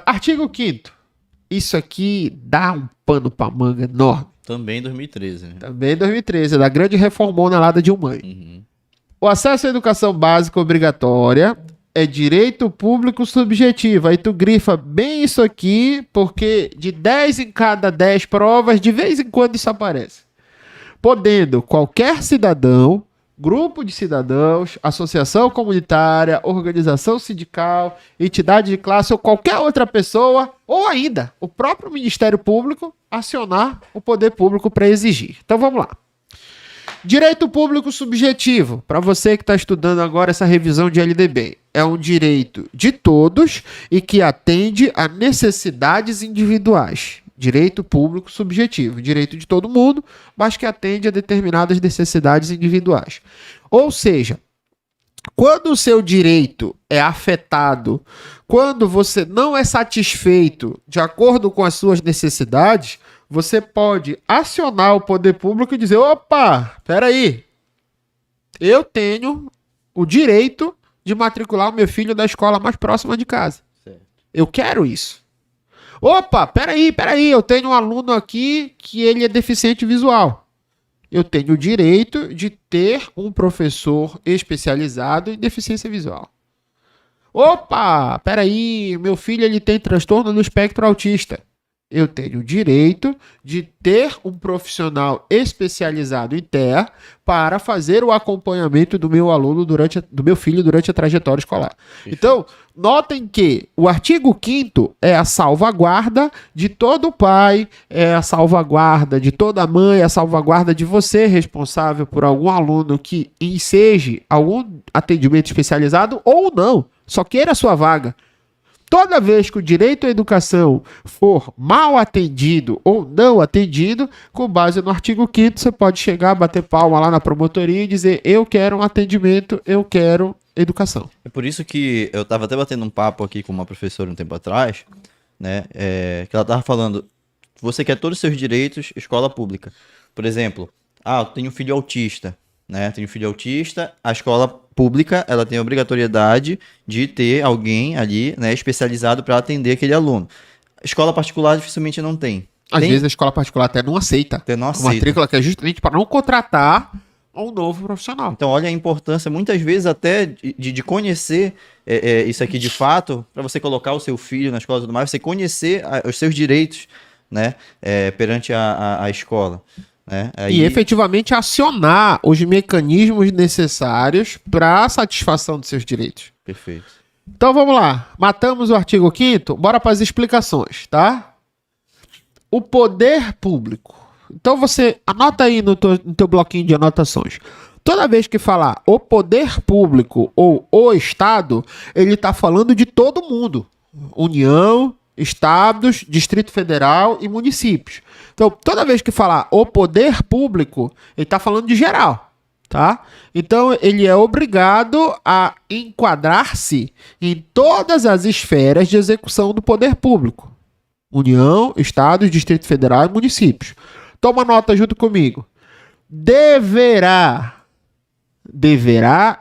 Artigo 5º. Isso aqui dá um pano pra manga enorme. Também em 2013, né? Também em 2013, da grande reformona lá da Dilma. O acesso à educação básica obrigatória é direito público subjetivo. Aí tu grifa bem isso aqui, porque de 10 em cada 10 provas, de vez em quando isso aparece. Podendo qualquer cidadão, grupo de cidadãos, associação comunitária, organização sindical, entidade de classe ou qualquer outra pessoa, ou ainda o próprio Ministério Público, acionar o poder público para exigir. Então vamos lá. Direito público subjetivo, para você que está estudando agora essa revisão de LDB, é um direito de todos e que atende a necessidades individuais. Direito público subjetivo, direito de todo mundo, mas que atende a determinadas necessidades individuais. Ou seja, quando o seu direito é afetado, quando você não é satisfeito de acordo com as suas necessidades, você pode acionar o poder público e dizer: opa, peraí, eu tenho o direito de matricular o meu filho na escola mais próxima de casa. Certo. Eu quero isso. Opa, peraí, eu tenho um aluno aqui que ele é deficiente visual. Eu tenho o direito de ter um professor especializado em deficiência visual. Opa, peraí, meu filho ele tem transtorno do espectro autista. Eu tenho o direito de ter um profissional especializado em TEA para fazer o acompanhamento do meu aluno do meu filho durante a trajetória escolar. Então, notem que o artigo 5º é a salvaguarda de todo pai, é a salvaguarda de toda mãe, é a salvaguarda de você responsável por algum aluno que enseje algum atendimento especializado ou não, só queira a sua vaga. Toda vez que o direito à educação for mal atendido ou não atendido, com base no artigo 5º, você pode chegar, bater palma lá na promotoria e dizer: eu quero um atendimento, eu quero educação. É por isso que eu estava até batendo um papo aqui com uma professora um tempo atrás, né, que ela estava falando: você quer todos os seus direitos, escola pública. Por exemplo, eu tenho um filho autista, né? Tenho um filho autista, a escola pública, ela tem a obrigatoriedade de ter alguém ali, né, especializado para atender aquele aluno. Escola particular dificilmente não tem. Às vezes a escola particular até não aceita. Não a aceita. matrícula, que é justamente para não contratar um novo profissional. Então, olha a importância, muitas vezes até de conhecer isso aqui de fato, para você colocar o seu filho na escola e tudo mais, você conhecer os seus direitos, né, perante a escola. Né? E efetivamente acionar os mecanismos necessários para a satisfação dos seus direitos. Perfeito. Então vamos lá. Matamos o artigo 5º, bora para as explicações, tá? O poder público. Então você anota aí no teu bloquinho de anotações. Toda vez que falar o poder público ou o Estado, ele está falando de todo mundo. União, estados, Distrito Federal e municípios. Então, toda vez que falar o poder público, ele está falando de geral, tá? Então, ele é obrigado a enquadrar-se em todas as esferas de execução do poder público. União, estados, Distrito Federal e municípios. Toma nota junto comigo. Deverá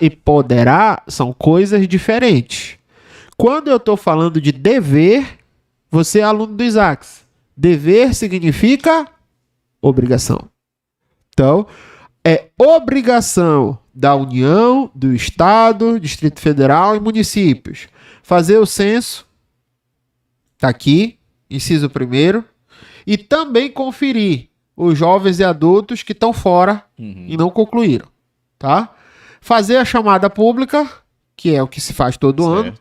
e poderá são coisas diferentes. Quando eu estou falando de dever, você é aluno do Isaacs. Dever significa obrigação. Então, é obrigação da União, do Estado, Distrito Federal e municípios fazer o censo, tá aqui, inciso 1º, e também conferir os jovens e adultos que estão fora e não concluíram, tá? Fazer a chamada pública, que é o que se faz todo ano.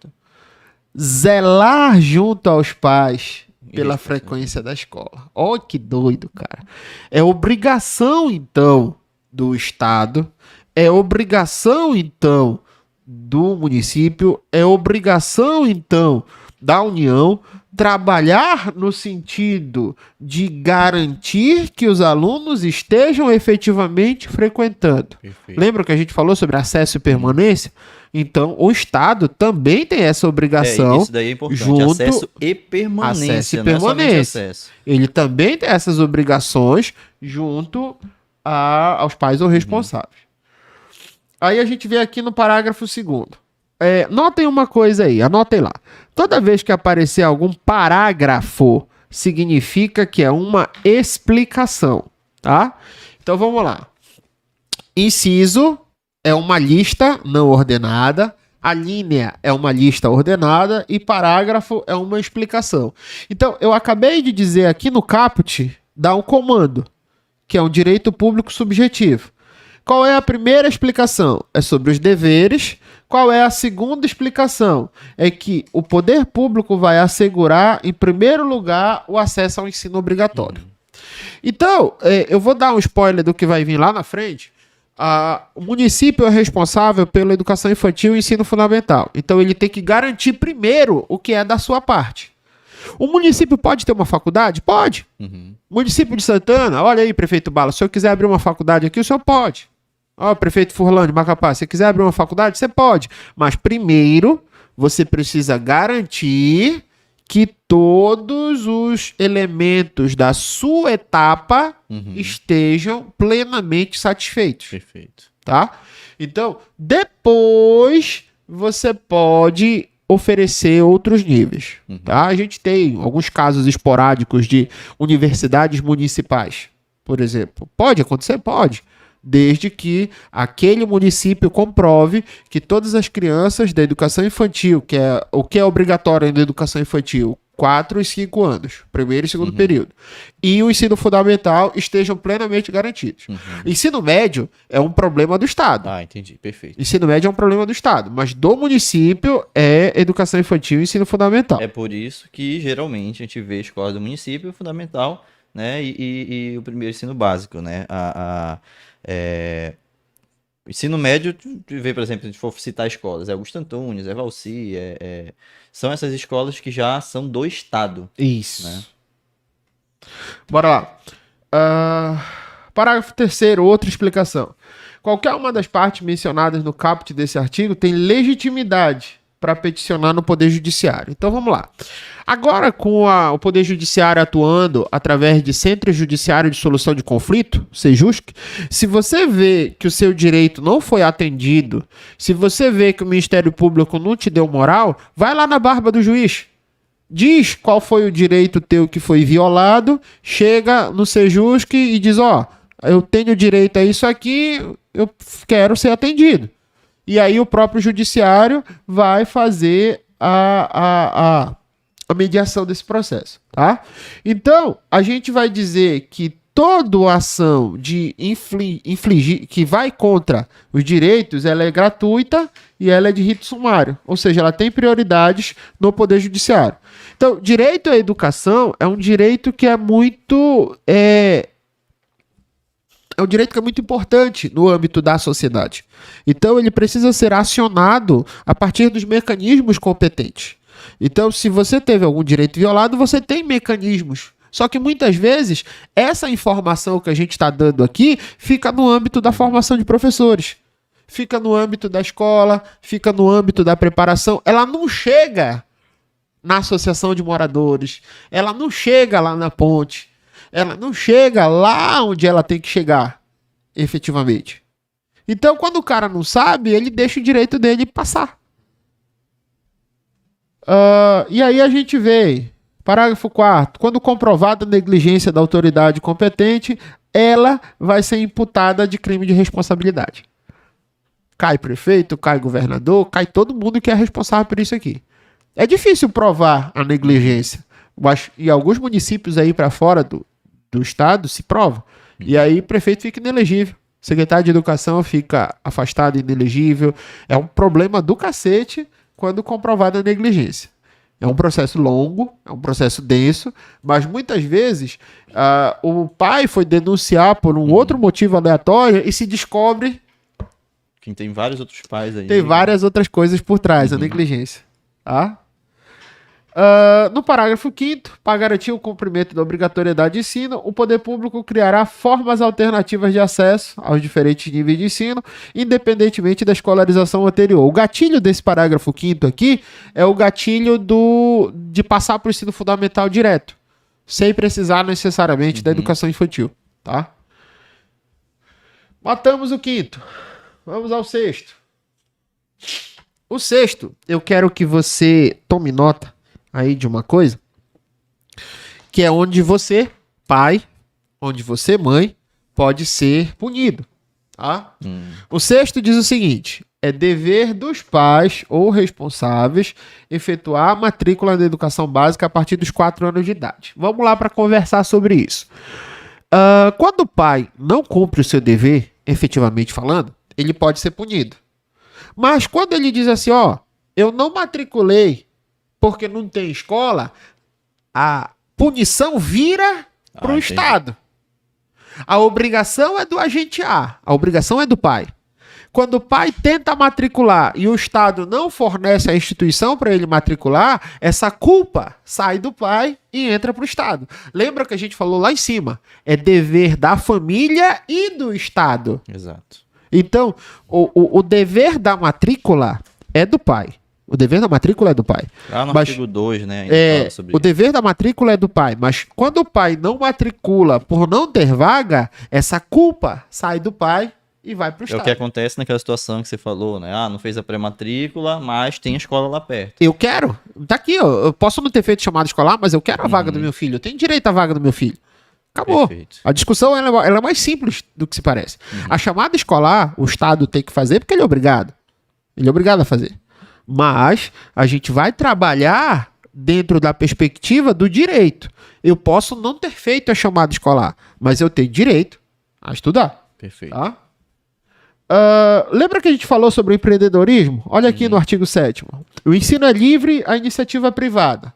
Zelar junto aos pais pela frequência da escola. Olha que doido, cara. É obrigação, então, do Estado, é obrigação, então, do município, é obrigação, então, da União trabalhar no sentido de garantir que os alunos estejam efetivamente frequentando. Perfeito. Lembra que a gente falou sobre acesso e permanência? Então, o Estado também tem essa obrigação. Isso daí é importante. Junto, acesso e permanência. acesso e não é somente permanência. acesso. Ele também tem essas obrigações junto aos pais ou responsáveis. Aí a gente vê aqui no parágrafo 2º. notem uma coisa aí, anotem lá. Toda vez que aparecer algum parágrafo, significa que é uma explicação, tá? Então vamos lá. Inciso é uma lista não ordenada, a linha é uma lista ordenada e parágrafo é uma explicação. Então, eu acabei de dizer aqui no caput, dá um comando, que é um direito público subjetivo. Qual é a primeira explicação? É sobre os deveres. Qual é a segunda explicação? É que o poder público vai assegurar, em primeiro lugar, o acesso ao ensino obrigatório. Então, eu vou dar um spoiler do que vai vir lá na frente. O município é responsável pela educação infantil e ensino fundamental. Então, ele tem que garantir primeiro o que é da sua parte. O município pode ter uma faculdade? Pode. Município de Santana, olha aí, prefeito Bala, se eu quiser abrir uma faculdade aqui, o senhor pode. Ó, prefeito Furlane, Macapá, se você quiser abrir uma faculdade, você pode. Mas primeiro, você precisa garantir que todos os elementos da sua etapa estejam plenamente satisfeitos. Perfeito. Tá? Então, depois você pode oferecer outros níveis. Tá? A gente tem alguns casos esporádicos de universidades municipais, por exemplo. Pode acontecer? Pode. Desde que aquele município comprove que todas as crianças da educação infantil, que é o que é obrigatório na educação infantil, 4 e 5 anos, primeiro e segundo período, e o ensino fundamental estejam plenamente garantidos. Ensino médio é um problema do Estado. Ah, entendi, perfeito. Ensino médio é um problema do Estado, mas do município é educação infantil e ensino fundamental. É por isso que geralmente a gente vê escola do município fundamental, né, e o primeiro ensino básico, né, ensino médio, tu vê, por exemplo, se a gente for citar escolas, é Augusto Antunes, é Valci, são essas escolas que já são do Estado. Isso. Né? Bora lá. Parágrafo 3º, outra explicação. Qualquer uma das partes mencionadas no caput desse artigo tem legitimidade para peticionar no Poder Judiciário. Então vamos lá. Agora, com o Poder Judiciário atuando através de Centro Judiciário de Solução de Conflito, SEJUSC, se você vê que o seu direito não foi atendido, se você vê que o Ministério Público não te deu moral, vai lá na barba do juiz. Diz qual foi o direito teu que foi violado, chega no SEJUSC e diz, eu tenho direito a isso aqui, eu quero ser atendido. E aí o próprio judiciário vai fazer a mediação desse processo, tá? Então, a gente vai dizer que toda ação de infligir, que vai contra os direitos, ela é gratuita e ela é de rito sumário. Ou seja, ela tem prioridades no Poder Judiciário. Então, direito à educação é um direito que é muito... É um direito que é muito importante no âmbito da sociedade. Então, ele precisa ser acionado a partir dos mecanismos competentes. Então, se você teve algum direito violado, você tem mecanismos. Só que muitas vezes, essa informação que a gente está dando aqui fica no âmbito da formação de professores. Fica no âmbito da escola, fica no âmbito da preparação. Ela não chega na associação de moradores, ela não chega lá na ponte, ela não chega lá onde ela tem que chegar, efetivamente. Então, quando o cara não sabe, ele deixa o direito dele passar. E aí a gente vê, parágrafo 4º, quando comprovada a negligência da autoridade competente, ela vai ser imputada de crime de responsabilidade. Cai prefeito, cai governador, cai todo mundo que é responsável por isso aqui. É difícil provar a negligência, mas em alguns municípios aí para fora do estado se prova. E aí o prefeito fica inelegível. Secretário de Educação fica afastado e inelegível. É um problema do cacete quando comprovada a negligência. É um processo longo, é um processo denso, mas muitas vezes o pai foi denunciar por um outro motivo aleatório e se descobre... Que tem vários outros pais aí. Tem várias outras coisas por trás, a negligência. Tá? No parágrafo 5º, para garantir o cumprimento da obrigatoriedade de ensino, o poder público criará formas alternativas de acesso aos diferentes níveis de ensino, independentemente da escolarização anterior. O gatilho desse parágrafo 5º aqui é o gatilho de passar para o ensino fundamental direto, sem precisar necessariamente da educação infantil. Tá? Matamos o 5º. Vamos ao 6º. O sexto, eu quero que você tome nota aí de uma coisa, que é onde você, pai, onde você, mãe, pode ser punido, tá? O sexto diz o seguinte: é dever dos pais ou responsáveis efetuar a matrícula da educação básica a partir dos 4 anos de idade. Vamos lá para conversar sobre isso. Quando o pai não cumpre o seu dever, efetivamente falando, ele pode ser punido. Mas quando ele diz assim, ó, eu não matriculei porque não tem escola, a punição vira para o Estado. A obrigação é do agente A, a obrigação é do pai. Quando o pai tenta matricular e o Estado não fornece a instituição para ele matricular, essa culpa sai do pai e entra para o Estado. Lembra que a gente falou lá em cima? É dever da família e do Estado. Exato. Então, o dever da matrícula é do pai. O dever da matrícula é do pai. Lá no Mas, artigo 2, né? fala sobre o dever da matrícula é do pai. Mas quando o pai não matricula por não ter vaga, essa culpa sai do pai e vai pro Estado. É o que acontece naquela situação que você falou, né? Ah, não fez a pré-matrícula, mas tem a escola lá perto. Eu quero. Tá aqui, ó. Eu posso não ter feito chamada escolar, mas eu quero a vaga do meu filho. Eu tenho direito à vaga do meu filho. Acabou. Perfeito. A discussão ela é mais simples do que se parece. A chamada escolar, o Estado tem que fazer porque ele é obrigado. Ele é obrigado a fazer. Mas a gente vai trabalhar dentro da perspectiva do direito. Eu posso não ter feito a chamada escolar, mas eu tenho direito a estudar. Perfeito. Tá? Lembra que a gente falou sobre o empreendedorismo? Olha aqui no artigo 7º. O ensino é livre, a iniciativa é privada.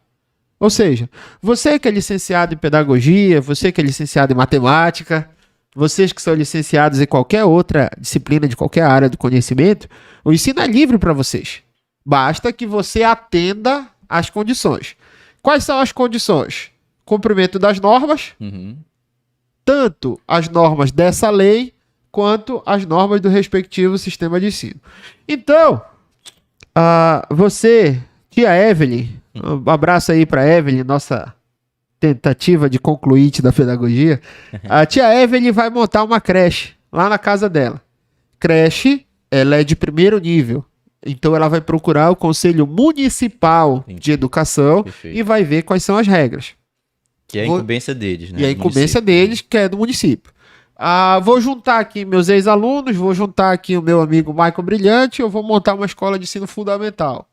Ou seja, você que é licenciado em pedagogia, você que é licenciado em matemática, vocês que são licenciados em qualquer outra disciplina de qualquer área do conhecimento, o ensino é livre para vocês. Basta que você atenda às condições. Quais são as condições? Cumprimento das normas, tanto as normas dessa lei, quanto as normas do respectivo sistema de ensino. Então, você, tia Evelyn, um abraço aí para Evelyn, nossa tentativa de concluinte da pedagogia. A tia Evelyn vai montar uma creche lá na casa dela. Creche, ela é de primeiro nível. Então ela vai procurar o Conselho Municipal de Educação e vai ver quais são as regras. Que é a incumbência deles, né? E a incumbência deles, que é do município. Vou juntar aqui meus ex-alunos, vou juntar aqui o meu amigo Michael Brilhante, eu vou montar uma escola de ensino fundamental.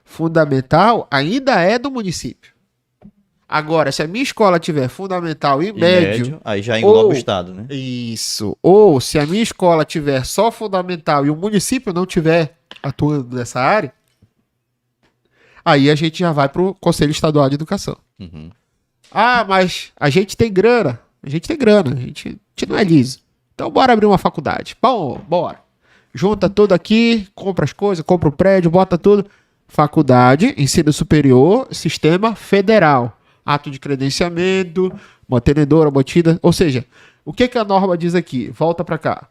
Fundamental ainda é do município. Agora, se a minha escola tiver fundamental e médio... Aí já engloba o Estado, né? Isso. Ou se a minha escola tiver só fundamental e o município não tiver atuando nessa área, aí a gente já vai para o Conselho Estadual de Educação. Mas a gente tem grana. A gente tem grana. A gente não é liso. Então bora abrir uma faculdade. Bom, bora. Junta tudo aqui, compra as coisas, compra o prédio, bota tudo. Faculdade, ensino superior, sistema federal. Ato de credenciamento, mantenedora, mantida. Ou seja, o que a norma diz aqui? Volta para cá.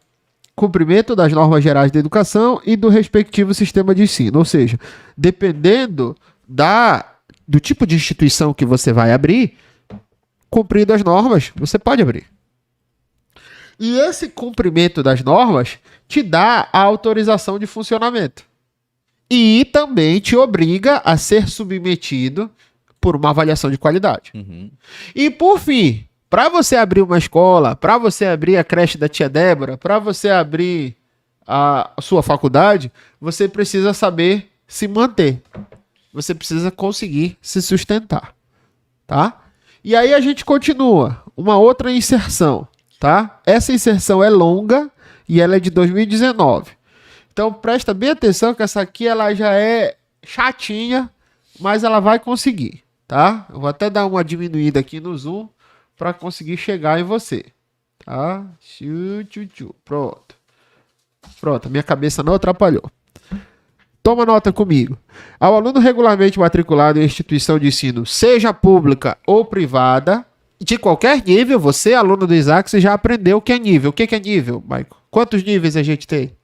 Cumprimento das normas gerais da educação e do respectivo sistema de ensino. Ou seja, dependendo do tipo de instituição que você vai abrir, cumprindo as normas, você pode abrir. E esse cumprimento das normas te dá a autorização de funcionamento. E também te obriga a ser submetido por uma avaliação de qualidade. E por fim, para você abrir uma escola, para você abrir a creche da tia Débora, para você abrir a sua faculdade, você precisa saber se manter. Você precisa conseguir se sustentar, tá? E aí a gente continua. Uma outra inserção, tá? Essa inserção é longa e ela é de 2019. Então presta bem atenção que essa aqui ela já é chatinha, mas ela vai conseguir, tá? Eu vou até dar uma diminuída aqui no zoom para conseguir chegar em você, tá? Pronto. Pronto, minha cabeça não atrapalhou. Toma nota comigo. Ao aluno regularmente matriculado em instituição de ensino, seja pública ou privada, de qualquer nível, você, aluno do Isaac, você já aprendeu o que é nível. O que é nível, Michael? Quantos níveis a gente tem?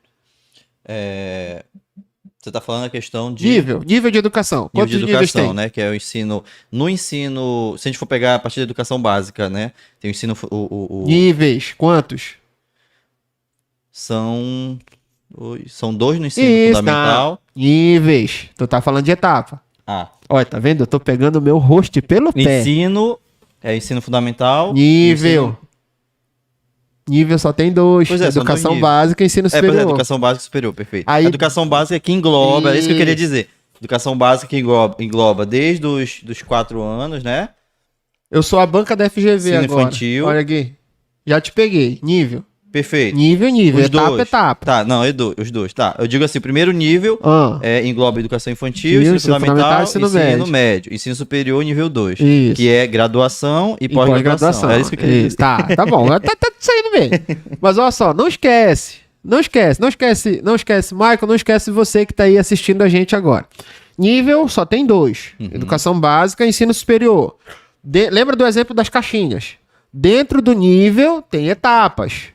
Você está falando a questão de... Nível de educação. Quantos níveis tem? Né? Que é o ensino... No ensino... Se a gente for pegar a partir da educação básica, né? Tem o ensino... Níveis, quantos? São São 2 no ensino fundamental. Níveis. Tu tá falando de etapa. Olha, tá vendo? Eu tô pegando o meu host pelo pé. Ensino fundamental. Nível só tem 2. Educação básica e ensino superior. Educação básica e superior, perfeito. Aí, educação básica que engloba, é isso que eu queria dizer. Educação básica que engloba desde os 4 anos, né? Eu sou a banca da FGV ensino agora. Infantil. Olha aqui. Já te peguei. Nível. Perfeito. Nível. Etapa. Tá, não, os dois. Tá, eu digo assim, o primeiro nível engloba educação infantil, ensino fundamental, ensino médio. Ensino superior, nível 2. Que é graduação e pós-graduação. É isso que eu queria dizer. Tá bom. tá saindo bem. Mas olha só, não esquece, Michael, não esquece você que tá aí assistindo a gente agora. Nível só tem 2. Educação básica e ensino superior. Lembra do exemplo das caixinhas? Dentro do nível tem etapas.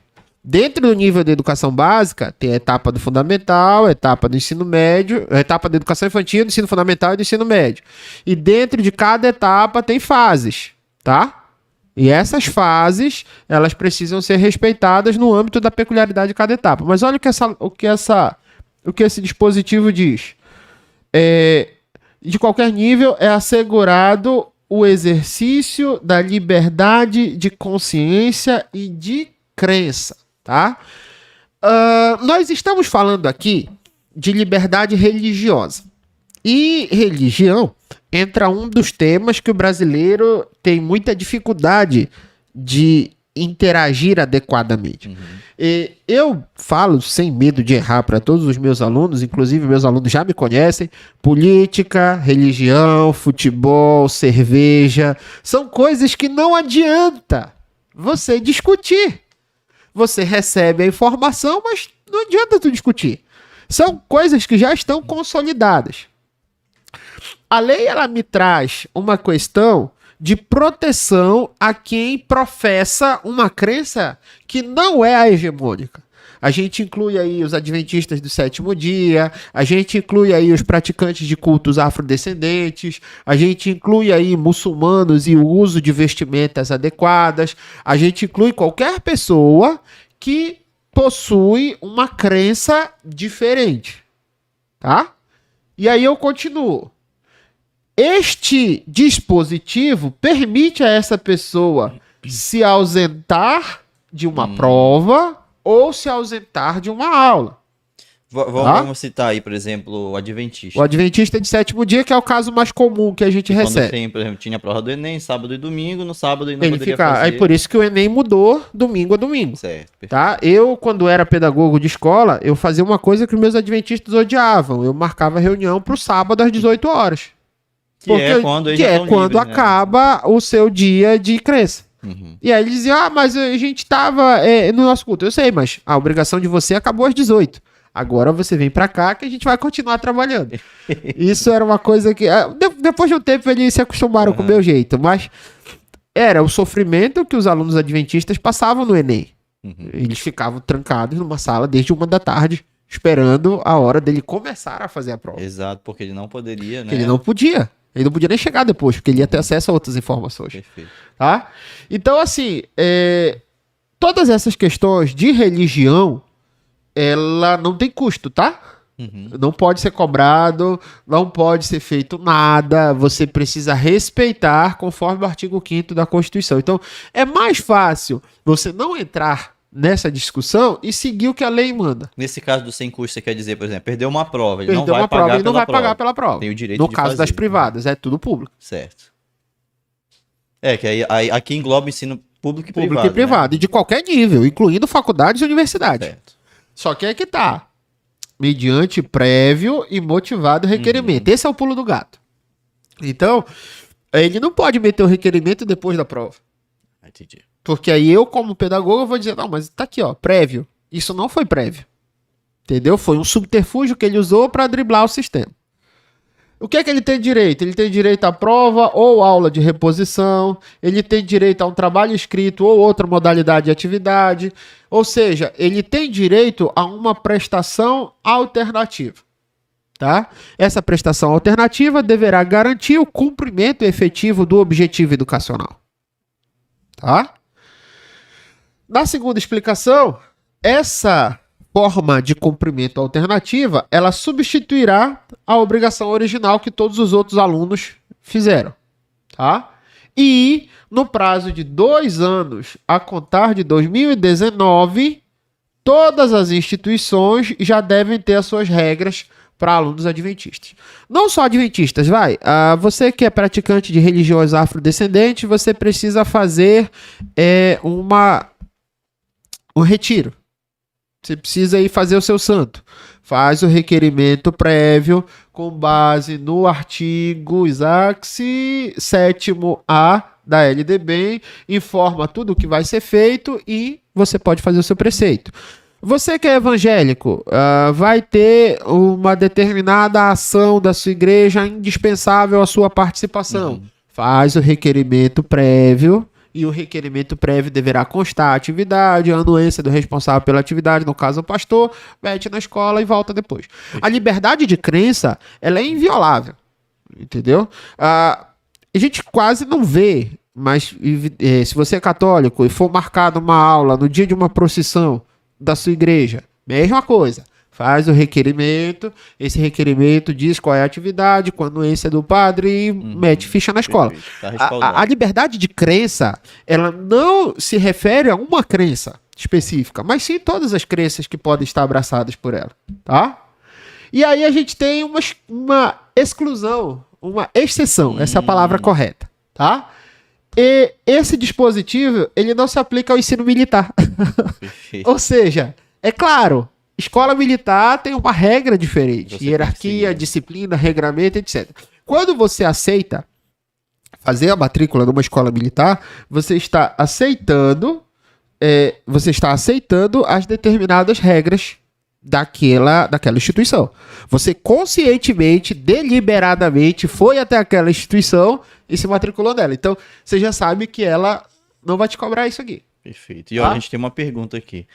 Dentro do nível de educação básica, tem a etapa do fundamental, a etapa do ensino médio, a etapa da educação infantil, do ensino fundamental e do ensino médio. E dentro de cada etapa tem fases, tá? E essas fases, elas precisam ser respeitadas no âmbito da peculiaridade de cada etapa. Mas olha o que esse dispositivo diz. De qualquer nível, é assegurado o exercício da liberdade de consciência e de crença. Tá? Nós estamos falando aqui de liberdade religiosa. E religião entra um dos temas que o brasileiro tem muita dificuldade de interagir adequadamente. E eu falo sem medo de errar para todos os meus alunos, inclusive meus alunos já me conhecem, política, religião, futebol, cerveja, são coisas que não adianta você discutir. Você recebe a informação, mas não adianta tu discutir. São coisas que já estão consolidadas. A lei, ela me traz uma questão de proteção a quem professa uma crença que não é a hegemônica. A gente inclui aí os adventistas do sétimo dia, a gente inclui aí os praticantes de cultos afrodescendentes, a gente inclui aí muçulmanos e o uso de vestimentas adequadas, a gente inclui qualquer pessoa que possui uma crença diferente, tá? E aí eu continuo. Este dispositivo permite a essa pessoa se ausentar de uma prova ou se ausentar de uma aula. Vamos citar aí, por exemplo, o adventista. O adventista de sétimo dia, que é o caso mais comum que a gente recebe. Quando tem, por exemplo, tinha a prova do Enem, sábado e domingo, no sábado ele não poderia fazer. Aí por isso que o Enem mudou domingo a domingo. Certo. Tá? Eu, quando era pedagogo de escola, eu fazia uma coisa que os meus adventistas odiavam. Eu marcava reunião para o sábado às 18 horas. Que é quando acaba o seu dia de crença. E aí eles diziam, mas a gente tava no nosso culto. Eu sei, mas a obrigação de você acabou às 18. Agora você vem pra cá que a gente vai continuar trabalhando. Isso era uma coisa que... Depois de um tempo eles se acostumaram com o meu jeito, mas era o sofrimento que os alunos adventistas passavam no Enem. Eles ficavam trancados numa sala desde 1 da tarde, esperando a hora dele começar a fazer a prova. Exato, porque ele não poderia, né? Porque ele não podia. Ele não podia nem chegar depois, porque ele ia ter acesso a outras informações. Perfeito. Tá? Então, assim, todas essas questões de religião, ela não tem custo, tá? Não pode ser cobrado, não pode ser feito nada, você precisa respeitar conforme o artigo 5º da Constituição. Então, é mais fácil você não entrar nessa discussão e seguir o que a lei manda. Nesse caso do sem custo, você quer dizer, por exemplo, perdeu uma prova, ele não vai pagar pela prova. Tem o direito no de caso fazer, das privadas, é tudo público. Certo. Que aí aqui engloba ensino público e privado. Público e privado, né? e de qualquer nível, incluindo faculdades e universidades. Certo. Só que é que tá. Mediante prévio e motivado requerimento. Esse é o pulo do gato. Então, ele não pode meter o requerimento depois da prova. Entendi. Porque aí eu, como pedagogo, vou dizer, não, mas tá aqui, ó, prévio. Isso não foi prévio. Entendeu? Foi um subterfúgio que ele usou para driblar o sistema. O que é que ele tem direito? Ele tem direito à prova ou aula de reposição, ele tem direito a um trabalho escrito ou outra modalidade de atividade, ou seja, ele tem direito a uma prestação alternativa. Tá? Essa prestação alternativa deverá garantir o cumprimento efetivo do objetivo educacional. Tá? Na segunda explicação, essa forma de cumprimento alternativa, ela substituirá a obrigação original que todos os outros alunos fizeram, tá? E no prazo de 2 anos, a contar de 2019, todas as instituições já devem ter as suas regras para alunos adventistas. Não só adventistas, você que é praticante de religiões afrodescendentes, você precisa fazer um retiro. Você precisa ir fazer o seu santo. Faz o requerimento prévio com base no artigo 7º-A da LDB, informa tudo o que vai ser feito e você pode fazer o seu preceito. Você que é evangélico, vai ter uma determinada ação da sua igreja indispensável à sua participação. Faz o requerimento prévio. E o requerimento prévio deverá constar a atividade, a anuência do responsável pela atividade, no caso o pastor, mete na escola e volta depois. A liberdade de crença, ela é inviolável, entendeu? A gente quase não vê, mas se você é católico e for marcado uma aula no dia de uma procissão da sua igreja, mesma coisa. Faz o requerimento, esse requerimento diz qual é a atividade, com a anuência do padre e mete ficha na escola. A liberdade de crença, ela não se refere a uma crença específica, mas sim todas as crenças que podem estar abraçadas por ela, tá? E aí a gente tem uma exclusão, uma exceção, essa é a palavra correta, tá? E esse dispositivo, ele não se aplica ao ensino militar. Ou seja, é claro, escola militar tem uma regra diferente. Hierarquia, disciplina, regramento, etc. Quando você aceita fazer a matrícula numa escola militar, você está aceitando as determinadas regras daquela instituição. Você conscientemente, deliberadamente foi até aquela instituição e se matriculou nela. Então, você já sabe que ela não vai te cobrar isso aqui. Perfeito. E olha, a gente tem uma pergunta aqui.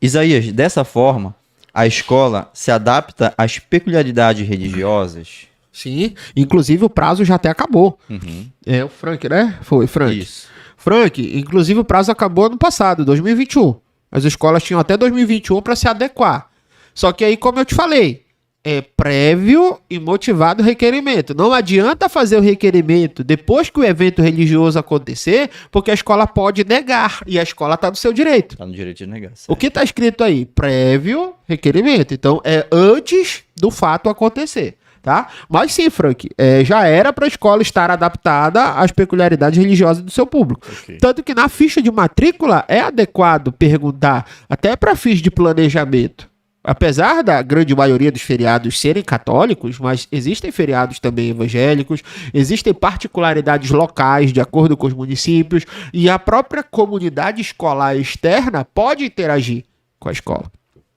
Isaías, dessa forma, a escola se adapta às peculiaridades religiosas? Sim, inclusive o prazo já até acabou. O Frank, né? Foi, Frank. Isso. Frank, inclusive o prazo acabou ano passado, 2021. As escolas tinham até 2021 para se adequar. Só que aí, como eu te falei, é prévio e motivado requerimento. Não adianta fazer o requerimento depois que o evento religioso acontecer, porque a escola pode negar e a escola está no seu direito. Está no direito de negar. Certo. O que está escrito aí? Prévio requerimento. Então, é antes do fato acontecer. Tá? Mas sim, Frank, já era para a escola estar adaptada às peculiaridades religiosas do seu público. Okay. Tanto que na ficha de matrícula é adequado perguntar, até para fins de planejamento. Apesar da grande maioria dos feriados serem católicos, mas existem feriados também evangélicos, existem particularidades locais de acordo com os municípios, e a própria comunidade escolar externa pode interagir com a escola.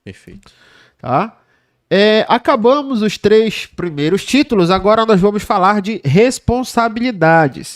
Perfeito. Tá? Acabamos os 3 primeiros títulos, agora nós vamos falar de responsabilidades.